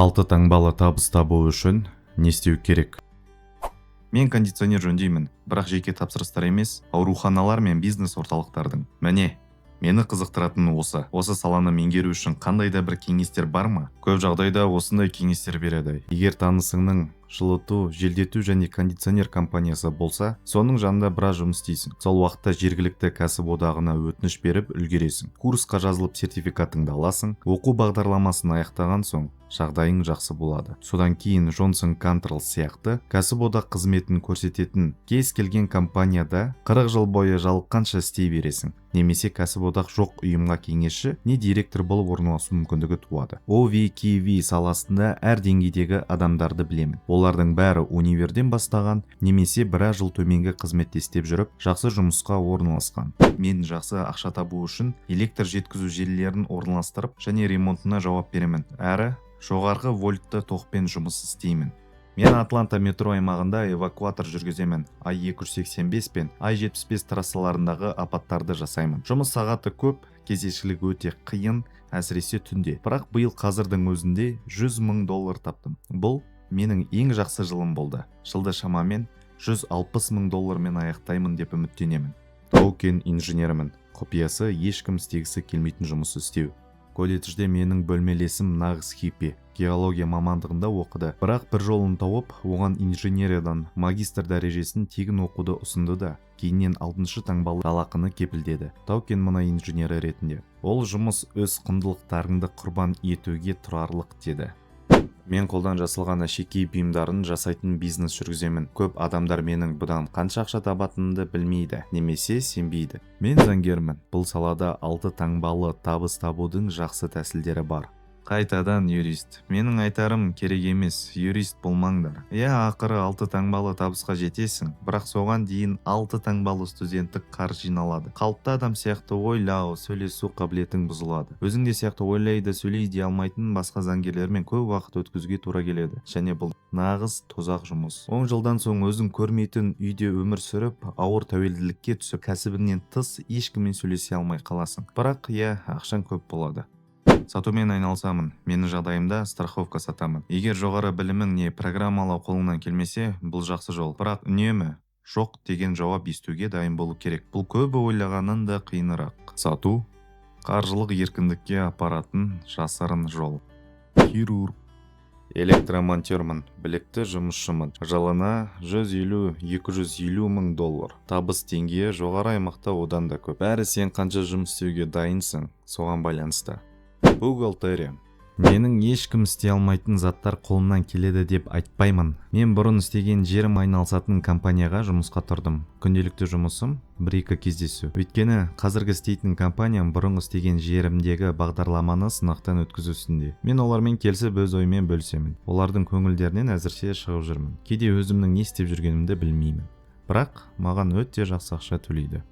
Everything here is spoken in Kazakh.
6 таңбалы табыс табу үшін не істеу керек? Мен кондиционер жөндеймін, бірақ жеке тапсырыстар емес, ауруханалар мен бизнес орталықтардың. Міне, мені қызықтыратын осы. Осы саланы меңгеру үшін қандай да бір кеңестер бар ма? Көп жағдайда осындай кеңестер береді. Егер танысыңның жылыту, желдету және кондиционер компаниясы болса, соның жанында біраз жұмыс істейсің. Сол уақытта жергілікті кәсіподағына өтініш беріп үлгересің. Курсқа жазылып сертификатыңды аласың. Оқу бағдарламасын аяқтаған соң жағдайың жақсы болады. Содан кейін Johnson Controls сияқты кәсіподақ қызметін көрсететін кез келген компанияда 40 жыл бойы жалыққанша істей бересің. Немесе кәсіподақ жоқ ұйымға кеңесші не директор болып орналасу мүмкіндігі туады. OVKV саласында әр деңгейдегі адамдарды білемін. Олардың бәрі универден бастаған, немесе біраз жыл төменгі қызметте істеп жүріп, жақсы жұмысқа орналасқан. Мен жақсы ақша табу үшін электр жеткізу желілерін орналастырып және ремонтына жауап беремін. Әрі жоғарғы вольтты токпен жұмыс істеймін. Мен Атланта метро аймағында эвакуатор жүргіземін. I-285 пен I-75 трассаларындағы апаттарды жасаймын. Жұмыс сағаты көп, кезекшілік өте қиын, әсіресе түнде. Бірақ биыл қазірдің өзінде $100 000 таптым. Бұл менің ең жақсы жылым болды. Жылды шамамен $160 000 мен аяқтаймын деп үміттенемін. Тау-кен инженерімін. Құпиясы ешкім істегісі келмейтін жұмыс істеу. Колледжде менің бөлмелесім нағыз хиппи. Геология мамандығында оқыды. Бірақ бір жолын тауып, оған инженериядан магистр дәрежесін тегін оқуды ұсынды да, кейіннен 6 таңбалы жалақыны кепілдеді. Тау-кен мұнай инженері ретінде. Ол жұмыс өз құндылықтарыңды құрбан етуге тұрарлық деді. Мен қолдан жасалған әшекей бұйымдарын жасайтын бизнес жүргіземін. Көп адамдар менің бұдан қанша ақша табатынымды білмейді, немесе сенбейді. Мен заңгермін. Бұл салада 6 таңбалы табыс табудың жақсы тәсілдері бар. Қайтадан юрист. Менің айтарым керек емес, юрист болмаңдар. Ақыры 6 таңбалы табысқа жетесің, бірақ соған дейін 6 таңбалы студенттік қар жиналады. Қалыпты адам сияқты ойлау, сөйлесу қабілетің бұзылады. Өзіңде сияқты ойлайды, сөйлей алмайтын басқа заңгерлермен көп уақыт өткізуге тура келеді. Және бұл нағыз тозақ жұмыс. 10 жылдан соң өзің көрмейтін үйде өмір сүріп, ауыр тәуелділікке түсіп, кәсібіңнен тыс ешкіммен сөйлесе алмай қаласың. Бірақ ақшаң көп болады. Сатумен айналысамын. Менің жағдайымда страховка сатамын. Егер жоғары білімің не программалау қолыңнан келмесе, бұл жақсы жол. Бірақ үнемі жоқ деген жауап естуге дайын болу керек. Бұл көбі ойлағаннан да қиынырақ. Сату қаржылық еркіндікке апаратын жасырын жол. Хирург. Электромонтермін, білікті жұмысшымын. Жылына $150-250 мың. Табыс деңгейі жоғары аймақта одан да көп. Бәрі сен қанша жұмыс істеуге дайынсың, соған байланысты. Бухгалтерия. Менің ешкім істей алмайтын заттар қолымнан келеді деп айтпаймын. Мен бұрын істеген жерім айналысатын компанияға жұмысқа тұрдым. Күнделікті жұмысым 1-2 кездесу. Өйткені қазіргі істейтін компаниям бұрын істеген жерімдегі бағдарламаны сынақтан өткізу үстінде. Мен олармен келісіп өз оймен бөлісемін. Олардың көңілдерінен әзірше шығып жүрмін. Кейде өзімнің не істеп жүргенімді білмеймін. Бірақ маған өте жақсы ақша төлейді.